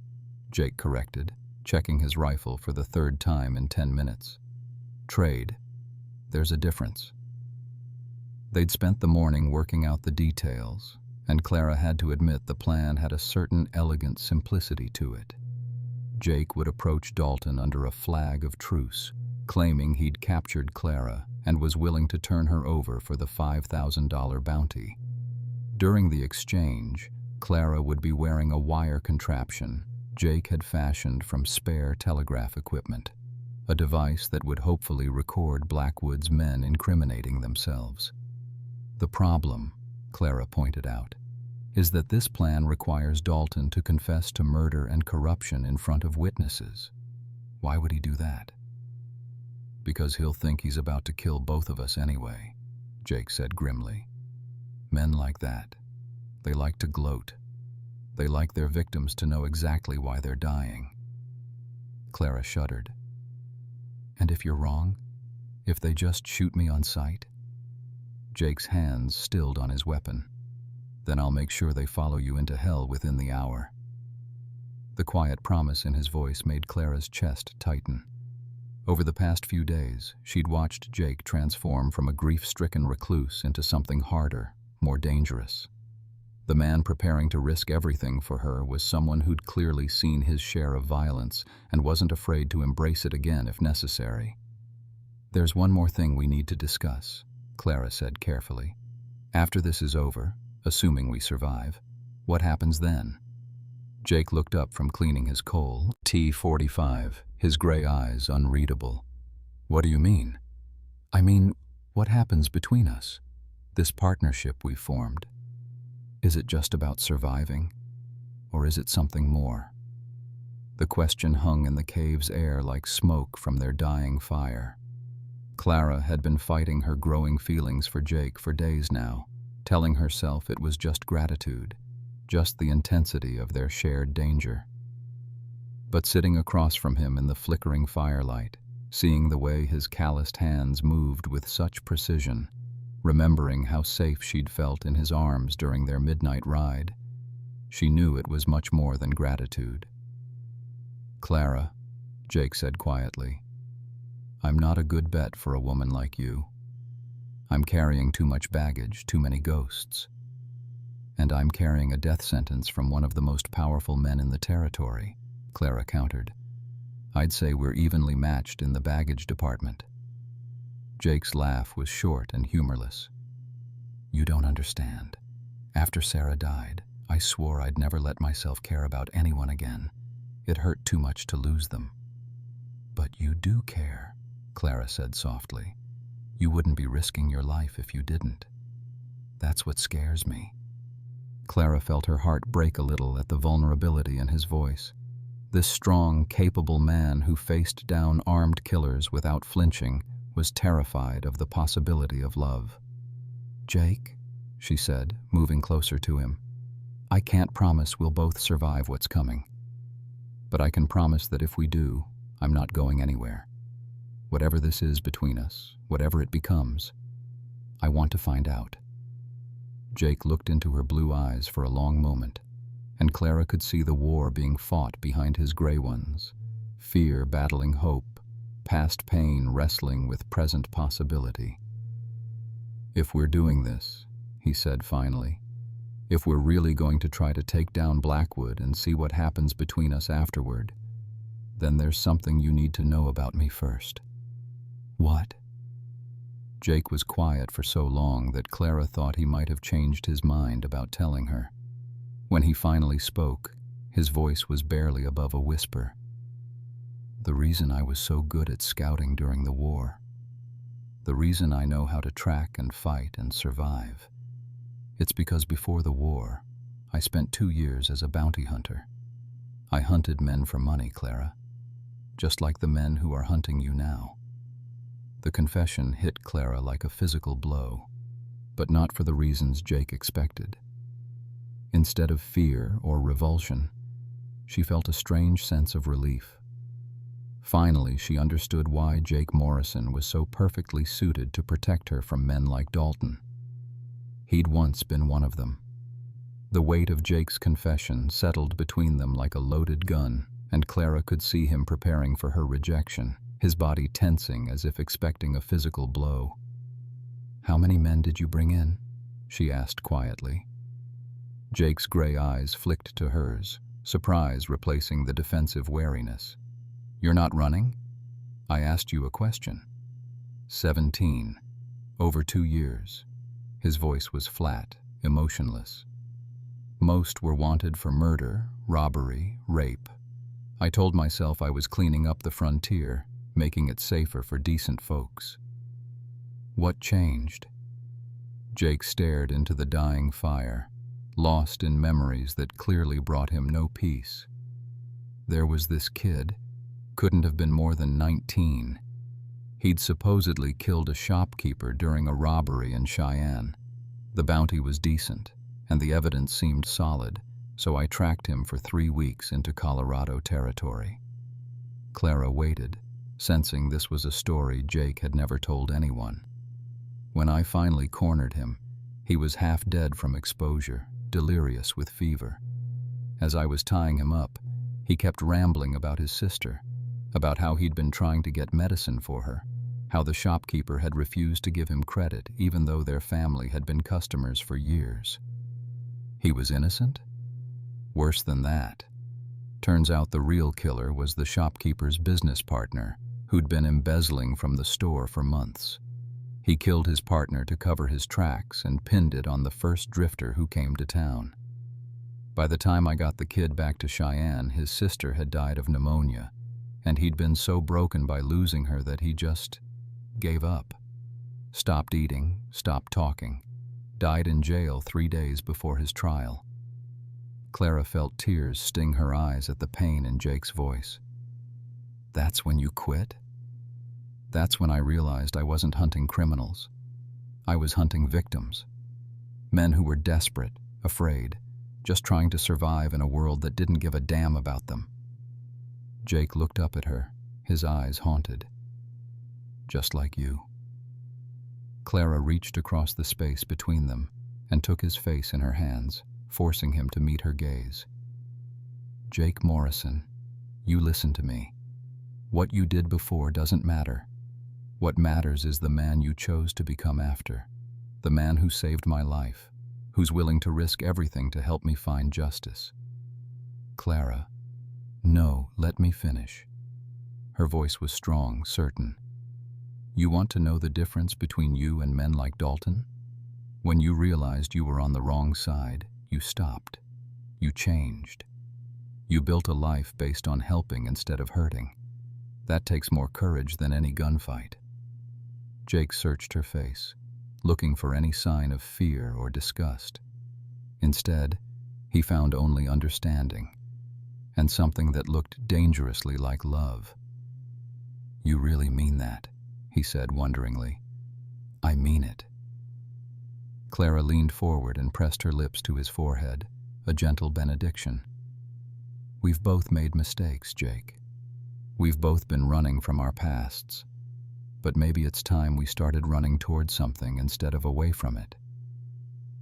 Jake corrected, checking his rifle for the third time in 10 minutes. "Trade. There's a difference." They'd spent the morning working out the details, and Clara had to admit the plan had a certain elegant simplicity to it. Jake would approach Dalton under a flag of truce, claiming he'd captured Clara and was willing to turn her over for the $5,000 bounty. During the exchange, Clara would be wearing a wire contraption Jake had fashioned from spare telegraph equipment, a device that would hopefully record Blackwood's men incriminating themselves. "The problem," Clara pointed out, "is that this plan requires Dalton to confess to murder and corruption in front of witnesses. Why would he do that?" "Because he'll think he's about to kill both of us anyway," Jake said grimly. "Men like that, they like to gloat. They like their victims to know exactly why they're dying." Clara shuddered. "And if you're wrong? If they just shoot me on sight?" Jake's hands stilled on his weapon. "Then I'll make sure they follow you into hell within the hour." The quiet promise in his voice made Clara's chest tighten. Over the past few days, she'd watched Jake transform from a grief-stricken recluse into something harder, more dangerous. The man preparing to risk everything for her was someone who'd clearly seen his share of violence and wasn't afraid to embrace it again if necessary. "There's one more thing we need to discuss," Clara said carefully. "After this is over, assuming we survive, what happens then?" Jake looked up from cleaning his coal, T-45, his gray eyes unreadable. "What do you mean?" "I mean, what happens between us? This partnership we've formed. Is it just about surviving? Or is it something more?" The question hung in the cave's air like smoke from their dying fire. Clara had been fighting her growing feelings for Jake for days now, telling herself it was just gratitude, just the intensity of their shared danger. But sitting across from him in the flickering firelight, seeing the way his calloused hands moved with such precision, remembering how safe she'd felt in his arms during their midnight ride, she knew it was much more than gratitude. "Clara," Jake said quietly, "I'm not a good bet for a woman like you. I'm carrying too much baggage, too many ghosts. And I'm carrying a death sentence from one of the most powerful men in the territory," Clara countered. "I'd say we're evenly matched in the baggage department." Jake's laugh was short and humorless. "You don't understand. After Sarah died, I swore I'd never let myself care about anyone again. It hurt too much to lose them." "But you do care," Clara said softly. "You wouldn't be risking your life if you didn't. That's what scares me." Clara felt her heart break a little at the vulnerability in his voice. This strong, capable man who faced down armed killers without flinching was terrified of the possibility of love. "Jake," she said, moving closer to him, "I can't promise we'll both survive what's coming. But I can promise that if we do, I'm not going anywhere. Whatever this is between us, whatever it becomes, I want to find out." Jake looked into her blue eyes for a long moment, and Clara could see the war being fought behind his gray ones, fear battling hope, past pain wrestling with present possibility. "If we're doing this," he said finally, "if we're really going to try to take down Blackwood and see what happens between us afterward, then there's something you need to know about me first." "What?" Jake was quiet for so long that Clara thought he might have changed his mind about telling her. When he finally spoke, his voice was barely above a whisper. "The reason I was so good at scouting during the war, the reason I know how to track and fight and survive, it's because before the war, I spent 2 years as a bounty hunter. I hunted men for money, Clara, just like the men who are hunting you now." The confession hit Clara like a physical blow, but not for the reasons Jake expected. Instead of fear or revulsion, she felt a strange sense of relief. Finally, she understood why Jake Morrison was so perfectly suited to protect her from men like Dalton. He'd once been one of them. The weight of Jake's confession settled between them like a loaded gun, and Clara could see him preparing for her rejection, his body tensing as if expecting a physical blow. "How many men did you bring in?" she asked quietly. Jake's gray eyes flicked to hers, surprise replacing the defensive wariness. "You're not running? I asked you a question." 17. Over 2 years. His voice was flat, emotionless. Most were wanted for murder, robbery, rape. I told myself I was cleaning up the frontier, making it safer for decent folks. What changed? Jake stared into the dying fire, lost in memories that clearly brought him no peace. There was this kid, couldn't have been more than 19. He'd supposedly killed a shopkeeper during a robbery in Cheyenne. The bounty was decent, and the evidence seemed solid, so I tracked him for 3 weeks into Colorado territory. Clara waited, sensing this was a story Jake had never told anyone. When I finally cornered him, he was half dead from exposure, delirious with fever. As I was tying him up, he kept rambling about his sister, about how he'd been trying to get medicine for her, how the shopkeeper had refused to give him credit even though their family had been customers for years. He was innocent? Worse than that. Turns out the real killer was the shopkeeper's business partner, who'd been embezzling from the store for months. He killed his partner to cover his tracks and pinned it on the first drifter who came to town. By the time I got the kid back to Cheyenne, his sister had died of pneumonia, and he'd been so broken by losing her that he just gave up. Stopped eating, stopped talking, died in jail 3 days before his trial. Clara felt tears sting her eyes at the pain in Jake's voice. "That's when you quit?" That's when I realized I wasn't hunting criminals. I was hunting victims. Men who were desperate, afraid, just trying to survive in a world that didn't give a damn about them. Jake looked up at her, his eyes haunted. "Just like you." Clara reached across the space between them and took his face in her hands, forcing him to meet her gaze. "Jake Morrison, you listen to me. What you did before doesn't matter. What matters is the man you chose to become after, the man who saved my life, who's willing to risk everything to help me find justice." "Clara, no, let me finish." Her voice was strong, certain. "You want to know the difference between you and men like Dalton? When you realized you were on the wrong side, you stopped. You changed. You built a life based on helping instead of hurting. That takes more courage than any gunfight." Jake searched her face, looking for any sign of fear or disgust. Instead, he found only understanding, and something that looked dangerously like love. "You really mean that?" he said wonderingly. "I mean it." Clara leaned forward and pressed her lips to his forehead, a gentle benediction. "We've both made mistakes, Jake. We've both been running from our pasts. But maybe it's time we started running towards something instead of away from it.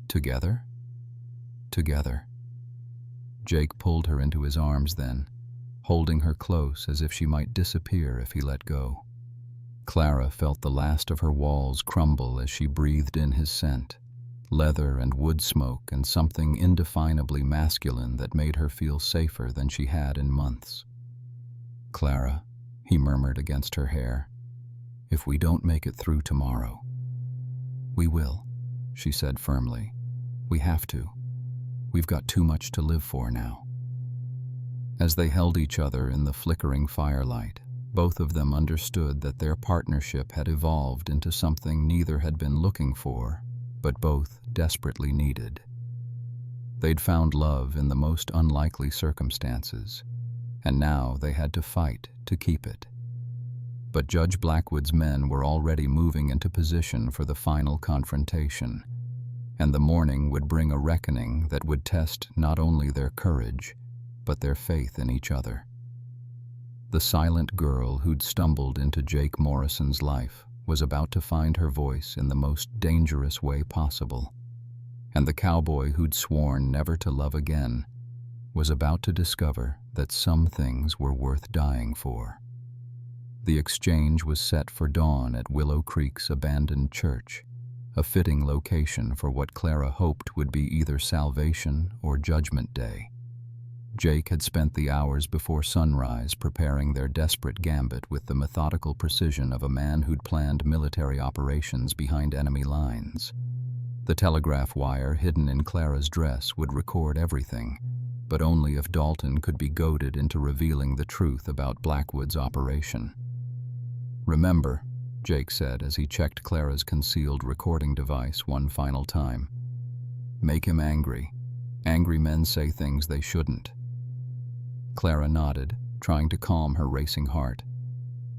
Together? Together." Jake pulled her into his arms then, holding her close as if she might disappear if he let go. Clara felt the last of her walls crumble as she breathed in his scent, leather and wood smoke and something indefinably masculine that made her feel safer than she had in months. "Clara," he murmured against her hair, "if we don't make it through tomorrow." "We will," she said firmly. "We have to. We've got too much to live for now." As they held each other in the flickering firelight, both of them understood that their partnership had evolved into something neither had been looking for, but both desperately needed. They'd found love in the most unlikely circumstances, and now they had to fight to keep it. But Judge Blackwood's men were already moving into position for the final confrontation, and the morning would bring a reckoning that would test not only their courage, but their faith in each other. The silent girl who'd stumbled into Jake Morrison's life was about to find her voice in the most dangerous way possible. And the cowboy who'd sworn never to love again was about to discover that some things were worth dying for. The exchange was set for dawn at Willow Creek's abandoned church, a fitting location for what Clara hoped would be either salvation or judgment day. Jake had spent the hours before sunrise preparing their desperate gambit with the methodical precision of a man who'd planned military operations behind enemy lines. The telegraph wire hidden in Clara's dress would record everything, but only if Dalton could be goaded into revealing the truth about Blackwood's operation. "Remember," Jake said as he checked Clara's concealed recording device one final time, "make him angry. Angry men say things they shouldn't." Clara nodded, trying to calm her racing heart.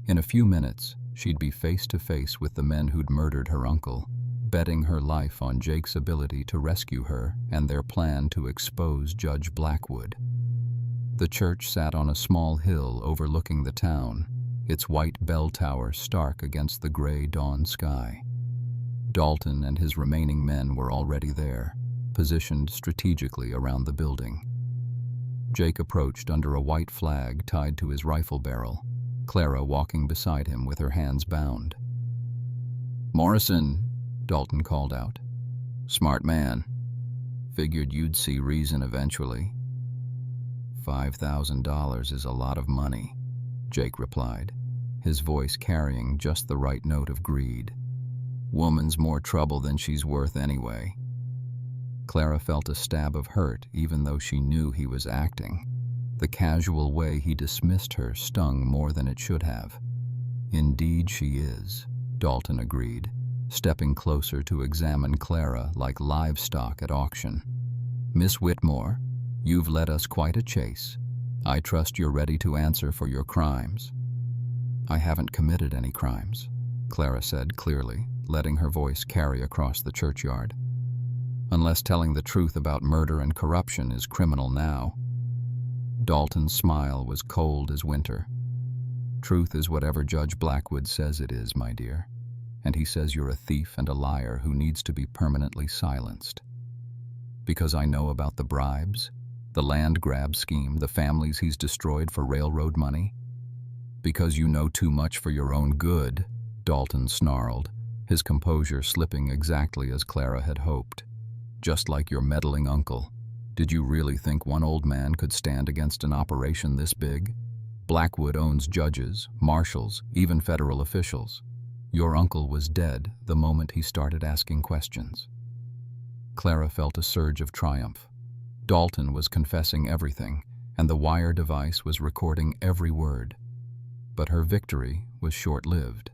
In a few minutes, she'd be face to face with the men who'd murdered her uncle, betting her life on Jake's ability to rescue her and their plan to expose Judge Blackwood. The church sat on a small hill overlooking the town, its white bell tower stark against the gray dawn sky. Dalton and his remaining men were already there, positioned strategically around the building. Jake approached under a white flag tied to his rifle barrel, Clara walking beside him with her hands bound. "Morrison," Dalton called out. "Smart man. Figured you'd see reason eventually." $5,000 is a lot of money," Jake replied, his voice carrying just the right note of greed. "Woman's more trouble than she's worth anyway." Clara felt a stab of hurt even though she knew he was acting. The casual way he dismissed her stung more than it should have. "Indeed she is," Dalton agreed, stepping closer to examine Clara like livestock at auction. "Miss Whitmore, you've led us quite a chase. I trust you're ready to answer for your crimes." "I haven't committed any crimes," Clara said clearly, letting her voice carry across the churchyard. "Unless telling the truth about murder and corruption is criminal now." Dalton's smile was cold as winter. "Truth is whatever Judge Blackwood says it is, my dear. And he says you're a thief and a liar who needs to be permanently silenced." "Because I know about the bribes, the land grab scheme, the families he's destroyed for railroad money?" "Because you know too much for your own good," Dalton snarled, his composure slipping exactly as Clara had hoped. "Just like your meddling uncle. Did you really think one old man could stand against an operation this big? Blackwood owns judges, marshals, even federal officials. Your uncle was dead the moment he started asking questions." Clara felt a surge of triumph. Dalton was confessing everything, and the wire device was recording every word. But her victory was short-lived.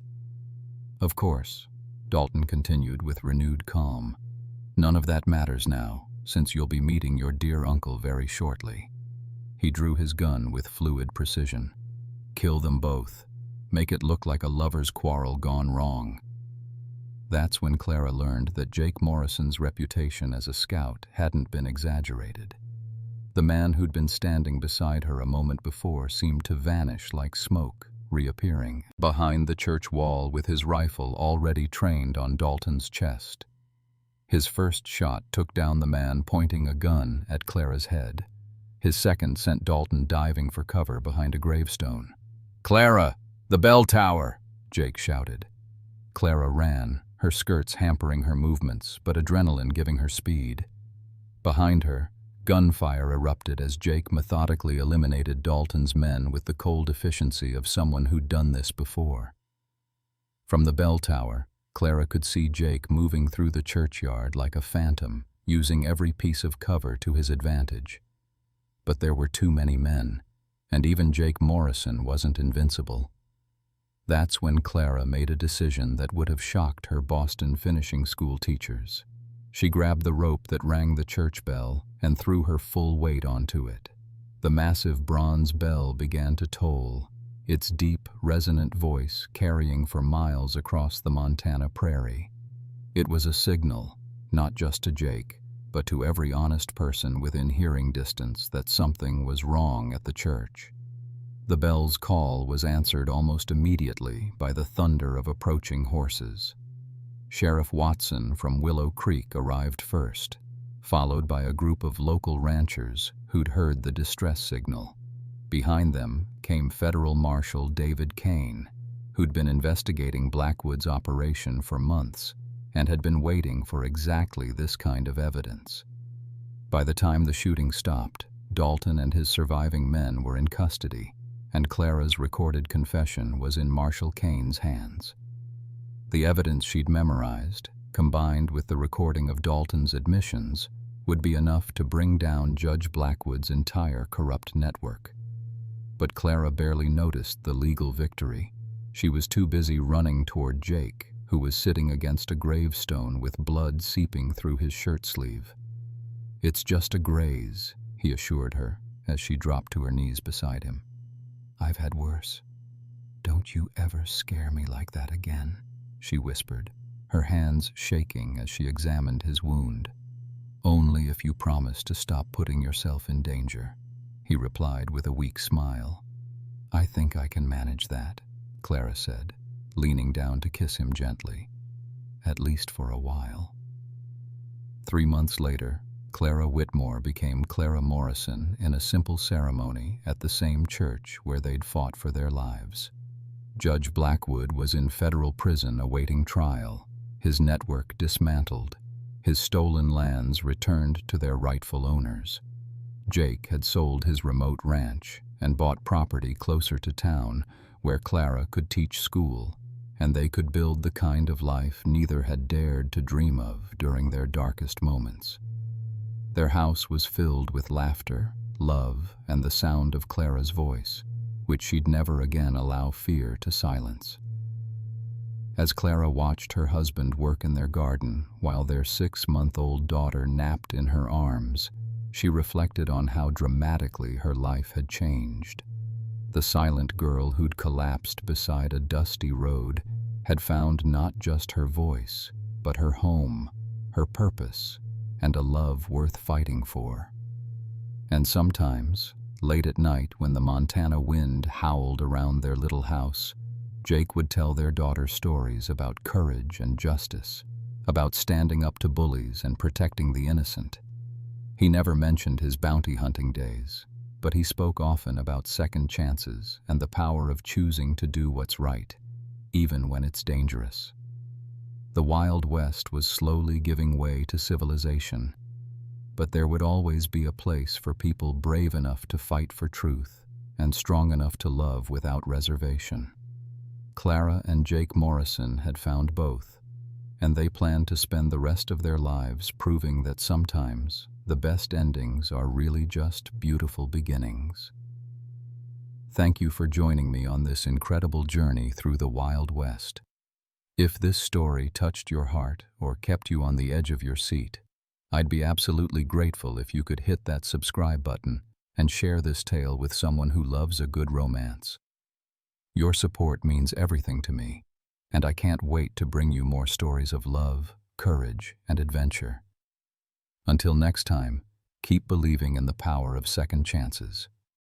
"Of course," Dalton continued with renewed calm, "none of that matters now, since you'll be meeting your dear uncle very shortly." He drew his gun with fluid precision. "Kill them both. Make it look like a lover's quarrel gone wrong." That's when Clara learned that Jake Morrison's reputation as a scout hadn't been exaggerated. The man who'd been standing beside her a moment before seemed to vanish like smoke, reappearing behind the church wall with his rifle already trained on Dalton's chest. His first shot took down the man pointing a gun at Clara's head. His second sent Dalton diving for cover behind a gravestone. "Clara, the bell tower!" Jake shouted. Clara ran, her skirts hampering her movements, but adrenaline giving her speed. Behind her, gunfire erupted as Jake methodically eliminated Dalton's men with the cold efficiency of someone who'd done this before. From the bell tower, Clara could see Jake moving through the churchyard like a phantom, using every piece of cover to his advantage. But there were too many men, and even Jake Morrison wasn't invincible. That's when Clara made a decision that would have shocked her Boston finishing school teachers. She grabbed the rope that rang the church bell and threw her full weight onto it. The massive bronze bell began to toll, its deep, resonant voice carrying for miles across the Montana prairie. It was a signal, not just to Jake, but to every honest person within hearing distance that something was wrong at the church. The bell's call was answered almost immediately by the thunder of approaching horses. Sheriff Watson from Willow Creek arrived first, followed by a group of local ranchers who'd heard the distress signal. Behind them came Federal Marshal David Kane, who'd been investigating Blackwood's operation for months and had been waiting for exactly this kind of evidence. By the time the shooting stopped, Dalton and his surviving men were in custody, and Clara's recorded confession was in Marshal Kane's hands. The evidence she'd memorized, combined with the recording of Dalton's admissions, would be enough to bring down Judge Blackwood's entire corrupt network. But Clara barely noticed the legal victory. She was too busy running toward Jake, who was sitting against a gravestone with blood seeping through his shirt sleeve. "It's just a graze," he assured her as she dropped to her knees beside him. "I've had worse. Don't you ever scare me like that again," she whispered, her hands shaking as she examined his wound. "Only if you promise to stop putting yourself in danger," he replied with a weak smile. "I think I can manage that," Clara said, leaning down to kiss him gently. "At least for a while." 3 months later, Clara Whitmore became Clara Morrison in a simple ceremony at the same church where they'd fought for their lives. Judge Blackwood was in federal prison awaiting trial, his network dismantled, his stolen lands returned to their rightful owners. Jake had sold his remote ranch and bought property closer to town where Clara could teach school, and they could build the kind of life neither had dared to dream of during their darkest moments. Their house was filled with laughter, love, and the sound of Clara's voice, which she'd never again allow fear to silence. As Clara watched her husband work in their garden while their 6-month-old daughter napped in her arms, she reflected on how dramatically her life had changed. The silent girl who'd collapsed beside a dusty road had found not just her voice, but her home, her purpose, and a love worth fighting for. And sometimes, late at night when the Montana wind howled around their little house, Jake would tell their daughter stories about courage and justice, about standing up to bullies and protecting the innocent. He never mentioned his bounty hunting days, but he spoke often about second chances and the power of choosing to do what's right, even when it's dangerous. The Wild West was slowly giving way to civilization, but there would always be a place for people brave enough to fight for truth and strong enough to love without reservation. Clara and Jake Morrison had found both, and they planned to spend the rest of their lives proving that sometimes the best endings are really just beautiful beginnings. Thank you for joining me on this incredible journey through the Wild West. If this story touched your heart or kept you on the edge of your seat, I'd be absolutely grateful if you could hit that subscribe button and share this tale with someone who loves a good romance. Your support means everything to me, and I can't wait to bring you more stories of love, courage, and adventure. Until next time, keep believing in the power of second chances.